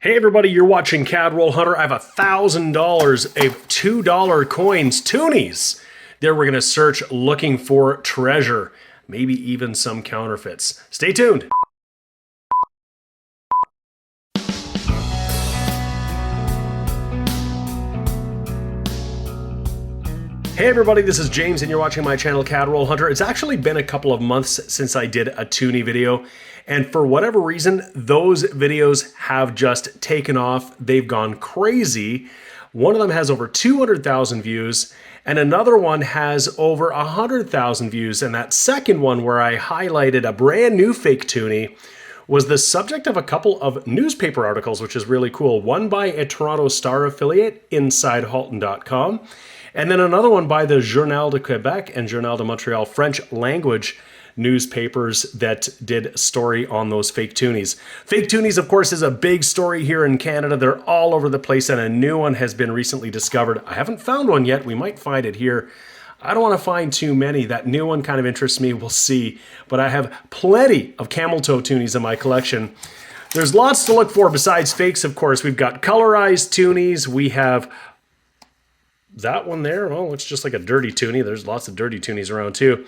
Hey everybody, you're watching CAD Roll Hunter. I have $1,000 of $2 coins, toonies. There we're gonna search looking for treasure, maybe even some counterfeits. Stay tuned. Hey everybody, this is James and you're watching my channel CAD Roll Hunter. It's actually been a couple of months since I did a toonie video, and for whatever reason, those videos have just taken off. They've gone crazy. One of them has over 200,000 views, and another one has over 100,000 views, and that second one where I highlighted a brand new fake toonie was the subject of a couple of newspaper articles, which is really cool. One by a Toronto Star affiliate, InsideHalton.com, and then another one by the Journal de Quebec and Journal de Montreal French language newspapers that did a story on those fake toonies. Fake toonies, of course, is a big story here in Canada. They're all over the place, and a new one has been recently discovered. I haven't found one yet. We might find it here. I don't want to find too many. That new one kind of interests me. We'll see. But I have plenty of camel toe toonies in my collection. There's lots to look for besides fakes, of course. We've got colorized toonies. We have that one there. Well, it's just like a dirty toonie. There's lots of dirty toonies around too.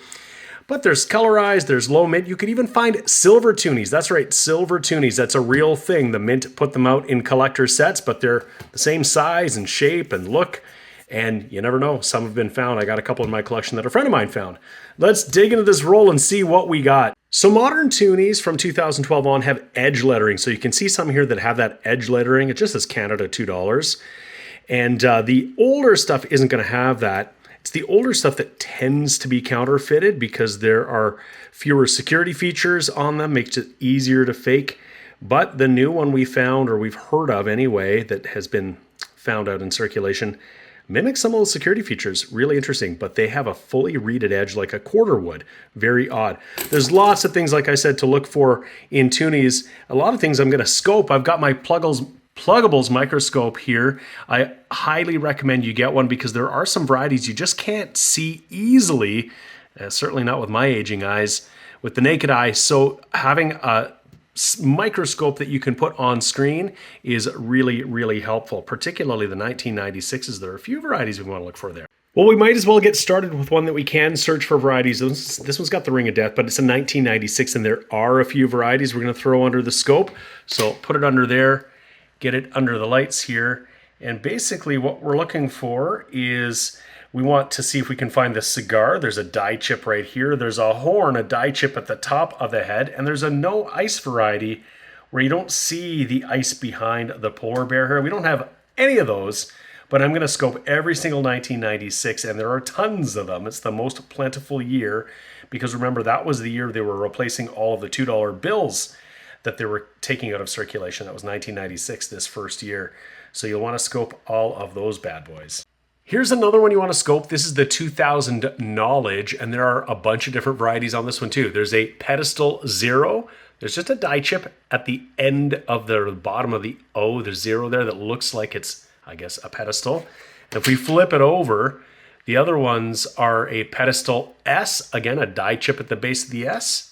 But there's colorized, there's low mint. You could even find silver toonies. That's right, silver toonies. That's a real thing. The mint put them out in collector sets, but they're the same size and shape and look. And you never know, some have been found. I got a couple in my collection that a friend of mine found. Let's dig into this roll and see what we got. So modern toonies from 2012 on have edge lettering. So you can see some here that have that edge lettering. It just says Canada $2. And the older stuff isn't going to have that. It's the older stuff that tends to be counterfeited because there are fewer security features on them, makes it easier to fake. But the new one we found, or we've heard of anyway, that has been found out in circulation, mimics some of those security features. Really interesting, but they have a fully reeded edge like a quarter would. Very odd. There's lots of things, like I said, to look for in toonies. A lot of things I'm going to scope. I've got my pluggables microscope here. I highly recommend you get one because there are some varieties you just can't see easily, certainly not with my aging eyes, with the naked eye. So having a microscope that you can put on screen is really, really helpful, particularly the 1996s. There are a few varieties we want to look for there. Well, we might as well get started with one that we can search for varieties. This one's got the ring of death, but it's a 1996, and there are a few varieties we're going to throw under the scope. So put it under there. Get it under the lights here. And basically what we're looking for is we want to see if we can find the cigar. There's a die chip right here. There's a horn, a die chip at the top of the head. And there's a no ice variety where you don't see the ice behind the polar bear here. We don't have any of those, but I'm going to scope every single 1996, and there are tons of them. It's the most plentiful year because remember, that was the year they were replacing all of the $2 bills that they were taking out of circulation. That was 1996, this first year. So you'll want to scope all of those bad boys. Here's another one you want to scope. This is the 2000 Knowledge, and there are a bunch of different varieties on this one too. There's a Pedestal Zero. There's just a die chip at the end of the bottom of the O, the zero there, that looks like it's, I guess, a pedestal. If we flip it over, the other ones are a Pedestal S, again, a die chip at the base of the S,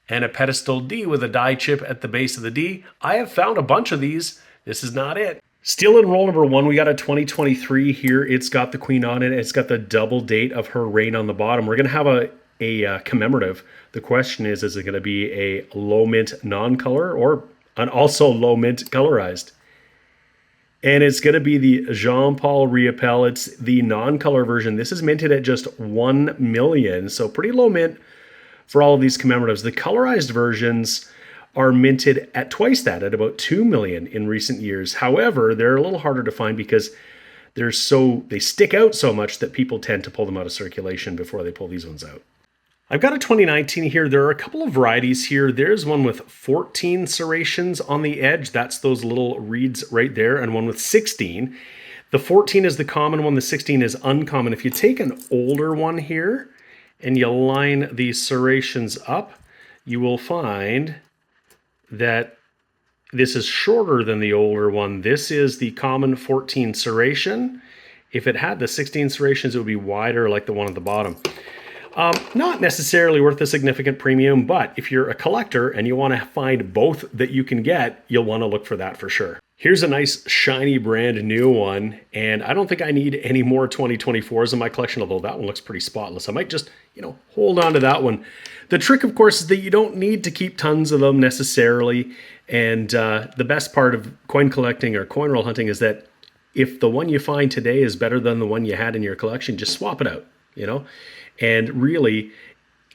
and a Pedestal D with a die chip at the base of the D. I have found a bunch of these. This is not it. Still in roll number one, we got a 2023 here. It's got the queen on it. It's got the double date of her reign on the bottom. We're going to have a commemorative. The question is it going to be a low mint non-color or an also low mint colorized? And it's going to be the Jean-Paul Riopel. It's the non-color version. This is minted at just 1 million, so pretty low mint for all of these commemoratives. The colorized versions are minted at twice that, at about 2 million in recent years. However, they're a little harder to find because they stick out so much that people tend to pull them out of circulation before they pull these ones out. I've got a 2019 here. There are a couple of varieties here. There's one with 14 serrations on the edge. That's those little reeds right there, and one with 16. The 14 is the common one. The 16 is uncommon. If you take an older one here, and you line these serrations up, you will find that this is shorter than the older one. This is the common 14 serration. If it had the 16 serrations, it would be wider like the one at the bottom. Not necessarily worth a significant premium, but if you're a collector and you want to find both that you can get, you'll want to look for that for sure. Here's a nice shiny brand new one, and I don't think I need any more 2024s in my collection, although that one looks pretty spotless. I might just, hold on to that one. The trick, of course, is that you don't need to keep tons of them necessarily, and the best part of coin collecting or coin roll hunting is that if the one you find today is better than the one you had in your collection, just swap it out, And really,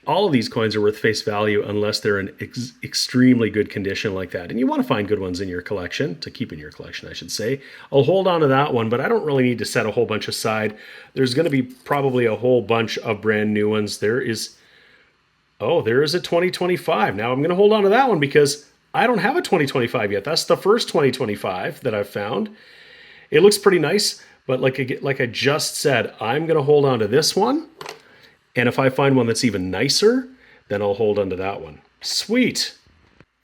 all of these coins are worth face value unless they're in extremely good condition like that. And you want to find good ones in your collection, to keep in your collection, I should say. I'll hold on to that one, but I don't really need to set a whole bunch aside. There's going to be probably a whole bunch of brand new ones. There is a 2025. Now I'm going to hold on to that one because I don't have a 2025 yet. That's the first 2025 that I've found. It looks pretty nice, but like I just said, I'm going to hold on to this one. And if I find one that's even nicer, then I'll hold on to that one. Sweet.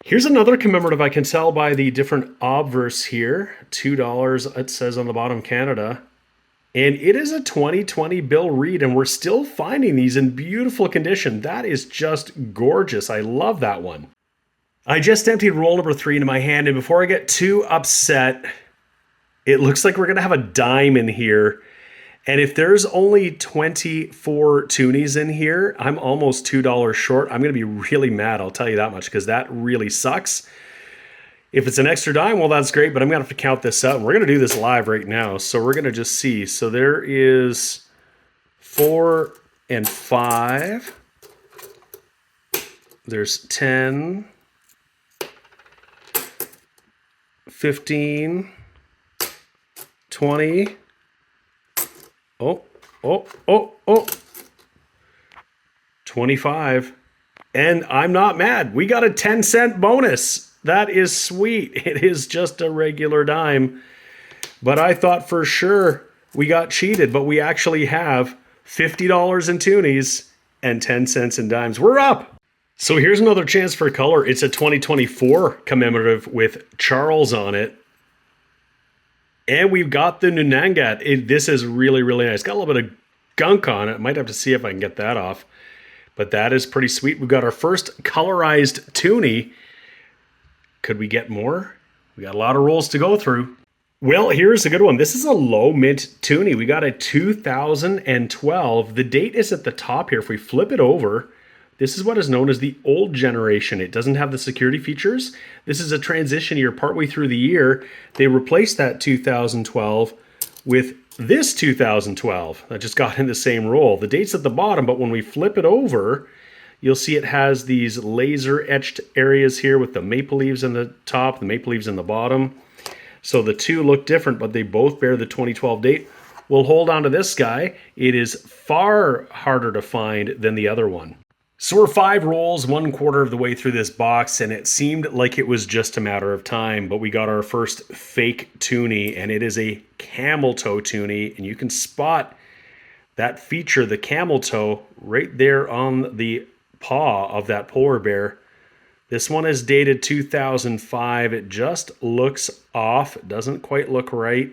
Here's another commemorative. I can tell by the different obverse here. $2, it says on the bottom, Canada. And it is a 2020 Bill Reed, and we're still finding these in beautiful condition. That is just gorgeous. I love that one. I just emptied roll number 3 into my hand, and before I get too upset, it looks like we're going to have a dime in here. And if there's only 24 toonies in here, I'm almost $2 short. I'm going to be really mad, I'll tell you that much, because that really sucks. If it's an extra dime, well, that's great, but I'm going to have to count this out. And we're going to do this live right now, so we're going to just see. So there is 4 and 5. There's 10, 15, 20. Oh, 25. And I'm not mad. We got a 10-cent bonus. That is sweet. It is just a regular dime. But I thought for sure we got cheated, but we actually have $50 in toonies and 10 cents in dimes. We're up. So here's another chance for color. It's a 2024 commemorative with Charles on it. And we've got the Nunangat. This is really, really nice. Got a little bit of gunk on it. Might have to see if I can get that off. But that is pretty sweet. We've got our first colorized toonie. Could we get more? We got a lot of rolls to go through. Well, here's a good one. This is a low mint toonie. We got a 2012. The date is at the top here. If we flip it over, this is what is known as the old generation. It doesn't have the security features. This is a transition year partway through the year. They replaced that 2012 with this 2012 that just got in the same roll. The date's at the bottom, but when we flip it over, you'll see it has these laser etched areas here with the maple leaves in the top, the maple leaves in the bottom. So the two look different, but they both bear the 2012 date. We'll hold on to this guy. It is far harder to find than the other one. So we're 5 rolls, 1/4 of the way through this box, and it seemed like it was just a matter of time, but we got our first fake toonie, and it is a camel toe toonie, and you can spot that feature, the camel toe, right there on the paw of that polar bear. This one is dated 2005. It just looks off. It doesn't quite look right.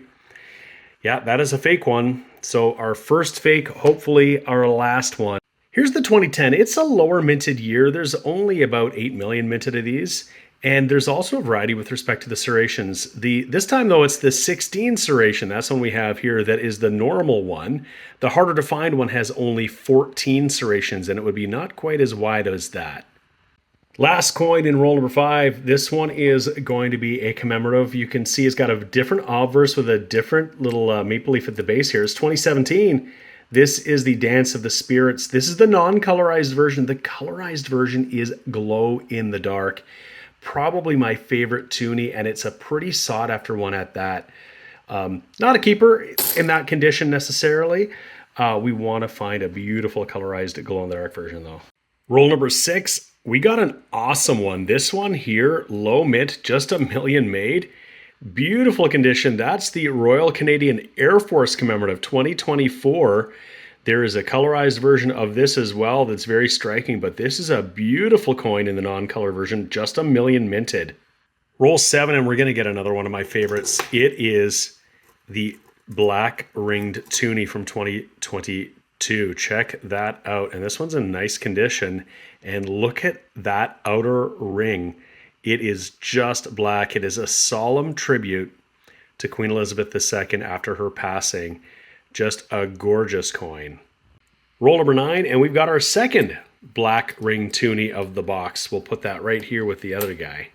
Yeah, that is a fake one. So our first fake, hopefully our last one. Here's the 2010. It's a lower minted year. There's only about 8 million minted of these. And there's also a variety with respect to the serrations. This time, though, it's the 16 serration. That's one we have here. That is the normal one. The harder to find one has only 14 serrations, and it would be not quite as wide as that. Last coin in roll number 5. This one is going to be a commemorative. You can see it's got a different obverse with a different little maple leaf at the base here. It's 2017. This is the Dance of the Spirits. This is the non-colorized version. The colorized version is glow in the dark. Probably my favorite toonie, and it's a pretty sought-after one at that. Not a keeper in that condition necessarily. We want to find a beautiful colorized glow-in-the-dark version, though. Roll number 6. We got an awesome one. This one here, low mint, just a million made. Beautiful condition. That's the Royal Canadian Air Force commemorative 2024. There is a colorized version of this as well that's very striking, but this is a beautiful coin in the non-color version, just a million minted. Roll 7, and we're going to get another one of my favorites. It is the black ringed toonie from 2022. 2. Check that out. And this one's in nice condition. And look at that outer ring. It is just black. It is a solemn tribute to Queen Elizabeth II after her passing. Just a gorgeous coin. Roll number 9, and we've got our second black ring toonie of the box. We'll put that right here with the other guy.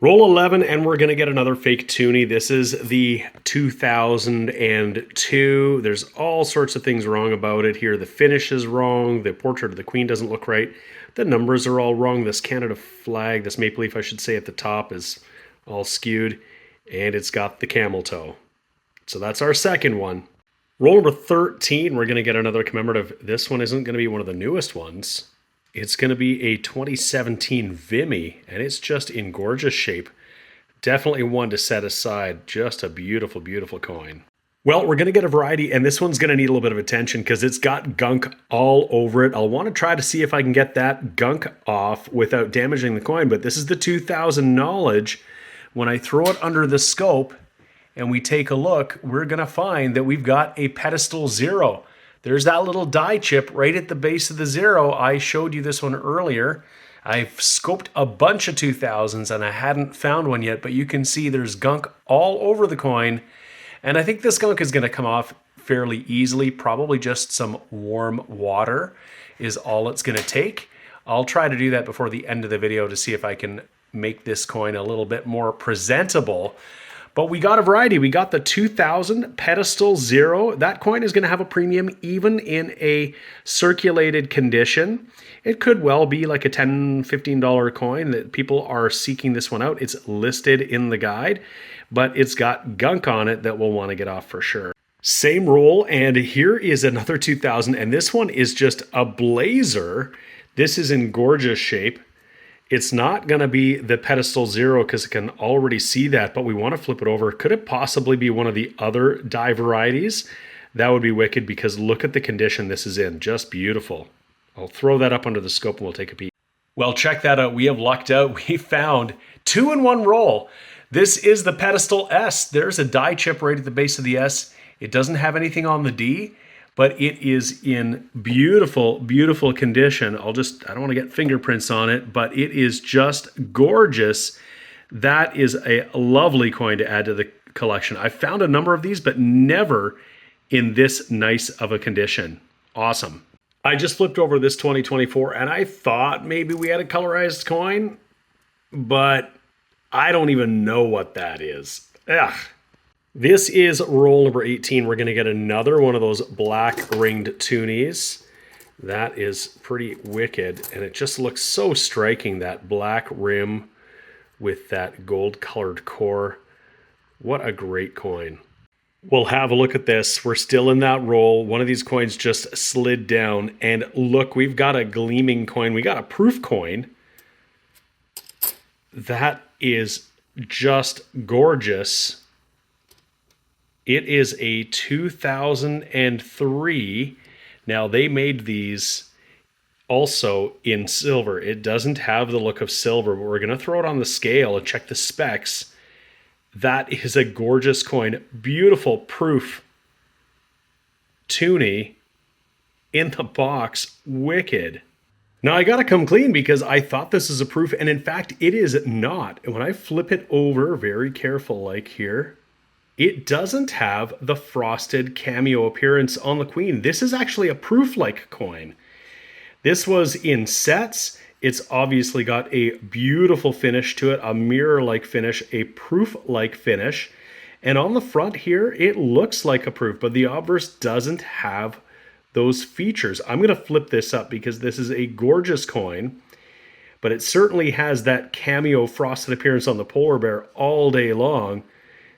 Roll 11, and we're going to get another fake toonie. This is the 2002. There's all sorts of things wrong about it here. The finish is wrong. The portrait of the Queen doesn't look right. The numbers are all wrong. This Canada flag, this maple leaf, I should say, at the top is all skewed. And it's got the camel toe. So that's our second one. Roll number 13, we're going to get another commemorative. This one isn't going to be one of the newest ones. It's going to be a 2017 Vimy, and it's just in gorgeous shape. Definitely one to set aside. Just a beautiful, beautiful coin. Well, we're going to get a variety, and this one's going to need a little bit of attention because it's got gunk all over it. I'll want to try to see if I can get that gunk off without damaging the coin, but this is the 2000 Knowledge. When I throw it under the scope and we take a look, we're going to find that we've got a pedestal 0. There's that little die chip right at the base of the 0. I showed you this one earlier. I've scoped a bunch of 2000s and I hadn't found one yet, but you can see there's gunk all over the coin. And I think this gunk is going to come off fairly easily. Probably just some warm water is all it's going to take. I'll try to do that before the end of the video to see if I can make this coin a little bit more presentable. But we got a variety. We got the 2000 pedestal 0. That coin is going to have a premium even in a circulated condition. It could well be like a $10, $15 coin that people are seeking this one out. It's listed in the guide, but it's got gunk on it that we'll want to get off for sure. Same roll, and here is another 2000, and this one is just a blazer. This is in gorgeous shape. It's not going to be the pedestal 0 because it can already see that, but we want to flip it over. Could it possibly be one of the other die varieties? That would be wicked because look at the condition this is in. Just beautiful. I'll throw that up under the scope and we'll take a peek. Well, check that out. We have lucked out. We found 2-in-1 roll. This is the pedestal S. There's a die chip right at the base of the S. It doesn't have anything on the D, but it is in beautiful, beautiful condition. I don't want to get fingerprints on it, but it is just gorgeous. That is a lovely coin to add to the collection. I found a number of these, but never in this nice of a condition. Awesome. I just flipped over this 2024 and I thought maybe we had a colorized coin, but I don't even know what that is. Ugh. This is roll number 18. We're going to get another one of those black ringed toonies. That is pretty wicked, and it just looks so striking, that black rim with that gold colored core. What a great coin. We'll have a look at this. We're still in that roll. One of these coins just slid down, and look, we've got a gleaming coin. We got a proof coin. That is just gorgeous. It is a 2003. Now, they made these also in silver. It doesn't have the look of silver, but we're going to throw it on the scale and check the specs. That is a gorgeous coin. Beautiful proof toonie in the box. Wicked. Now, I got to come clean because I thought this is a proof, and in fact, it is not. And when I flip it over, very careful like here, it doesn't have the frosted cameo appearance on the Queen. This is actually a proof-like coin. This was in sets. It's obviously got a beautiful finish to it, a mirror-like finish, a proof-like finish. And on the front here, it looks like a proof, but the obverse doesn't have those features. I'm going to flip this up because this is a gorgeous coin, but it certainly has that cameo frosted appearance on the polar bear all day long.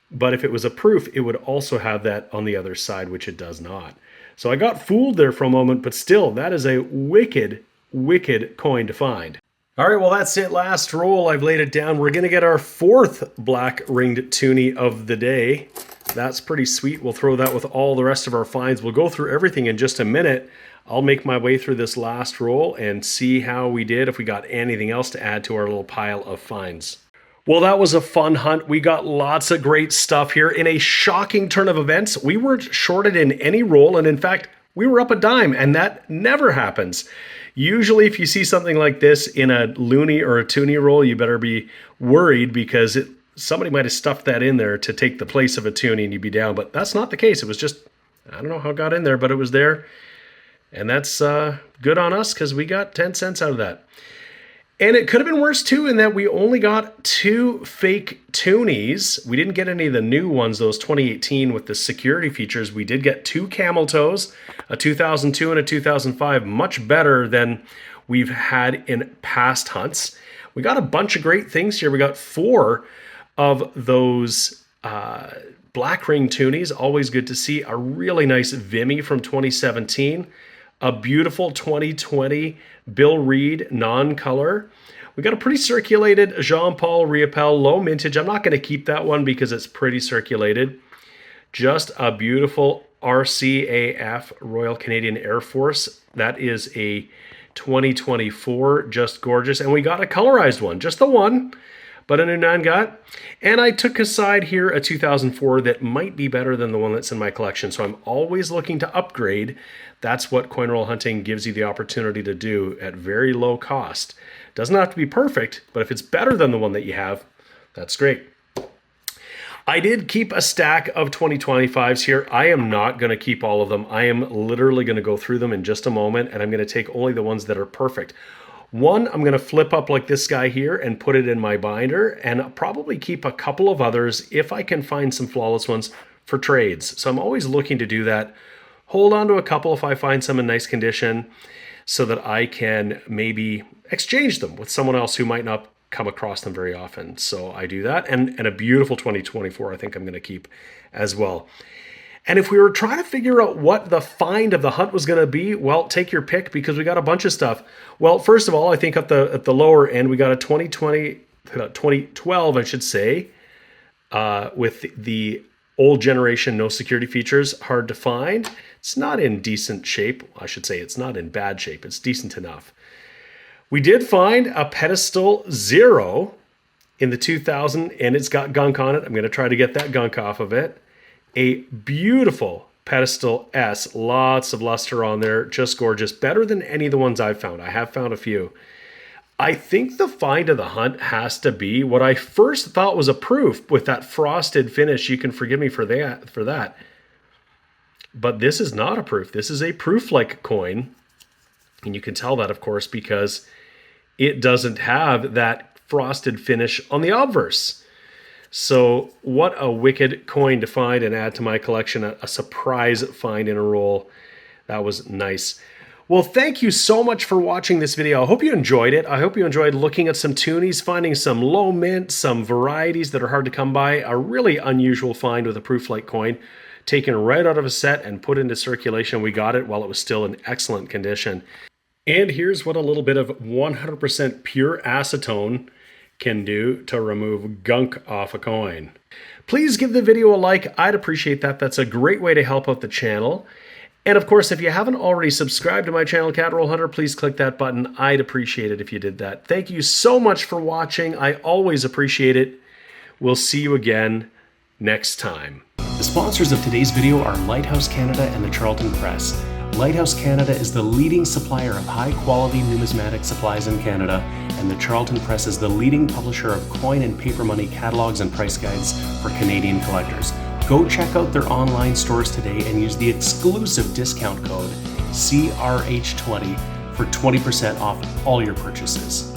But if it was a proof, it would also have that on the other side, which it does not. So I got fooled there for a moment, but still, that is a wicked, wicked coin to find. All right, well, that's it. Last roll. I've laid it down. We're going to get our fourth black ringed toonie of the day. That's pretty sweet. We'll throw that with all the rest of our finds. We'll go through everything in just a minute. I'll make my way through this last roll and see how we did, if we got anything else to add to our little pile of finds. Well, that was a fun hunt. We got lots of great stuff here. In a shocking turn of events, we weren't shorted in any roll, and in fact, we were up a dime, and that never happens. Usually if you see something like this in a loonie or a toonie roll, you better be worried because somebody might have stuffed that in there to take the place of a toonie and you'd be down. But that's not the case. It was just, I don't know how it got in there, but it was there. And that's good on us because we got 10 cents out of that. And it could have been worse too in that we only got 2 fake toonies. We didn't get any of the new ones, those 2018 with the security features. We did get 2 camel toes, a 2002 and a 2005, much better than we've had in past hunts. We got a bunch of great things here. We got 4 of those black ring toonies, always good to see. A really nice Vimy from 2017. A beautiful 2020 Bill Reed non-color. We got a pretty circulated Jean-Paul Riopelle low mintage. I'm not going to keep that one because it's pretty circulated. Just a beautiful RCAF Royal Canadian Air Force. That is a 2024, just gorgeous. And we got a colorized one, just the one, but a new non-gut. And I took aside here a 2004 that might be better than the one that's in my collection. So I'm always looking to upgrade. That's what coin roll hunting gives you the opportunity to do at very low cost. Doesn't have to be perfect, but if it's better than the one that you have, that's great. I did keep a stack of 2025s here. I am not going to keep all of them. I am literally going to go through them in just a moment, and I'm going to take only the ones that are perfect. One, I'm going to flip up like this guy here and put it in my binder, and I'll probably keep a couple of others if I can find some flawless ones for trades. So I'm always looking to do that. Hold on to a couple if I find some in nice condition so that I can maybe exchange them with someone else who might not come across them very often. So I do that. And a beautiful 2024 I think I'm going to keep as well. And if we were trying to figure out what the find of the hunt was going to be, well, take your pick because we got a bunch of stuff. Well, first of all, I think at the lower end, we got a 2012, I should say, with the old generation, no security features, hard to find. It's not in decent shape. I should say it's not in bad shape. It's decent enough. We did find a pedestal 0 in the 2000, and it's got gunk on it. I'm going to try to get that gunk off of it. A beautiful pedestal S, lots of luster on there, just gorgeous. Better than any of the ones I've found. I have found a few. I think the find of the hunt has to be what I first thought was a proof with that frosted finish. You can forgive me for that. But this is not a proof. This is a proof-like coin. And you can tell that, of course, because it doesn't have that frosted finish on the obverse. So what a wicked coin to find and add to my collection. A surprise find in a roll. That was nice. Well, thank you so much for watching this video. I hope you enjoyed it. I hope you enjoyed looking at some toonies, finding some low mint, some varieties that are hard to come by. A really unusual find with a proof-like coin. Taken right out of a set and put into circulation. We got it while it was still in excellent condition. And here's what a little bit of 100% pure acetone can do to remove gunk off a coin. Please give the video a like. I'd appreciate that. That's a great way to help out the channel. And of course, if you haven't already subscribed to my channel, Cat Roll Hunter, please click that button. I'd appreciate it if you did that. Thank you so much for watching. I always appreciate it. We'll see you again next time. The sponsors of today's video are Lighthouse Canada and the Charlton Press. Lighthouse Canada is the leading supplier of high-quality numismatic supplies in Canada, and the Charlton Press is the leading publisher of coin and paper money catalogs and price guides for Canadian collectors. Go check out their online stores today and use the exclusive discount code CRH20 for 20% off all your purchases.